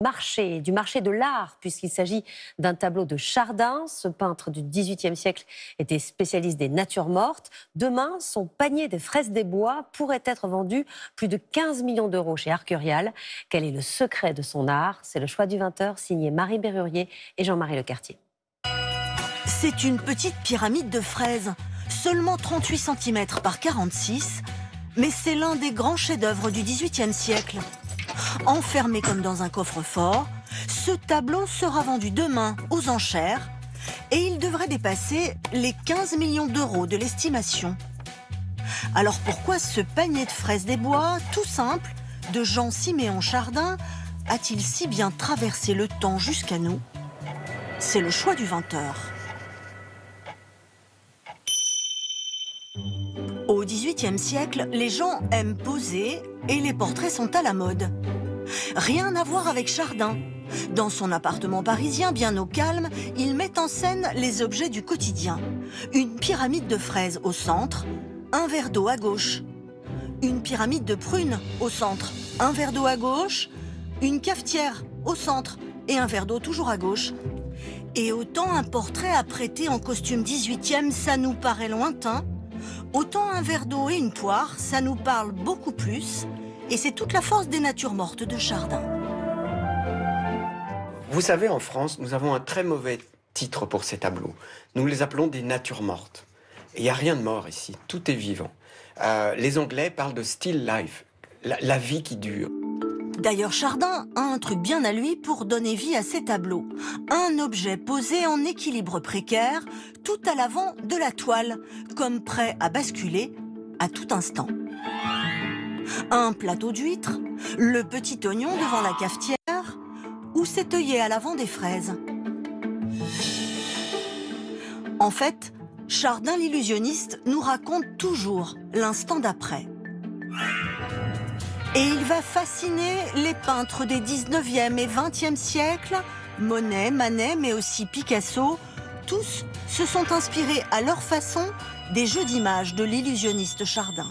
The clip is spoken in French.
Du marché de l'art, puisqu'il s'agit d'un tableau de Chardin. Ce peintre du XVIIIe siècle était spécialiste des natures mortes. Demain, son panier de fraises des bois pourrait être vendu plus de 15 millions d'euros chez Arcurial. Quel est le secret de son art? C'est le choix du 20h, signé Marie Bérurier et Jean-Marie Lecartier. C'est une petite pyramide de fraises, seulement 38 cm par 46, mais c'est l'un des grands chefs-d'œuvre du XVIIIe siècle. Enfermé comme dans un coffre-fort, ce tableau sera vendu demain aux enchères et il devrait dépasser les 15 millions d'euros de l'estimation. Alors pourquoi ce panier de fraises des bois, tout simple, de Jean-Siméon Chardin, a-t-il si bien traversé le temps jusqu'à nous? C'est le choix du 20h. Au XVIIIe siècle, les gens aiment poser et les portraits sont à la mode. Rien à voir avec Chardin. Dans son appartement parisien, bien au calme, il met en scène les objets du quotidien. Une pyramide de fraises au centre, un verre d'eau à gauche. Une pyramide de prunes au centre, un verre d'eau à gauche. Une cafetière au centre et un verre d'eau toujours à gauche. Et autant un portrait à prêter en costume 18e, ça nous paraît lointain, autant un verre d'eau et une poire, ça nous parle beaucoup plus. Et c'est toute la force des natures mortes de Chardin. Vous savez, en France, nous avons un très mauvais titre pour ces tableaux. Nous les appelons des natures mortes. Il n'y a rien de mort ici, tout est vivant. Les Anglais parlent de still life, la vie qui dure. D'ailleurs, Chardin a un truc bien à lui pour donner vie à ses tableaux. Un objet posé en équilibre précaire, tout à l'avant de la toile, comme prêt à basculer à tout instant. Un plateau d'huîtres, le petit oignon devant la cafetière, ou cet œillet à l'avant des fraises. En fait, Chardin l'illusionniste nous raconte toujours l'instant d'après. Et il va fasciner les peintres des 19e et 20e siècles, Monet, Manet, mais aussi Picasso. Tous se sont inspirés à leur façon des jeux d'images de l'illusionniste Chardin.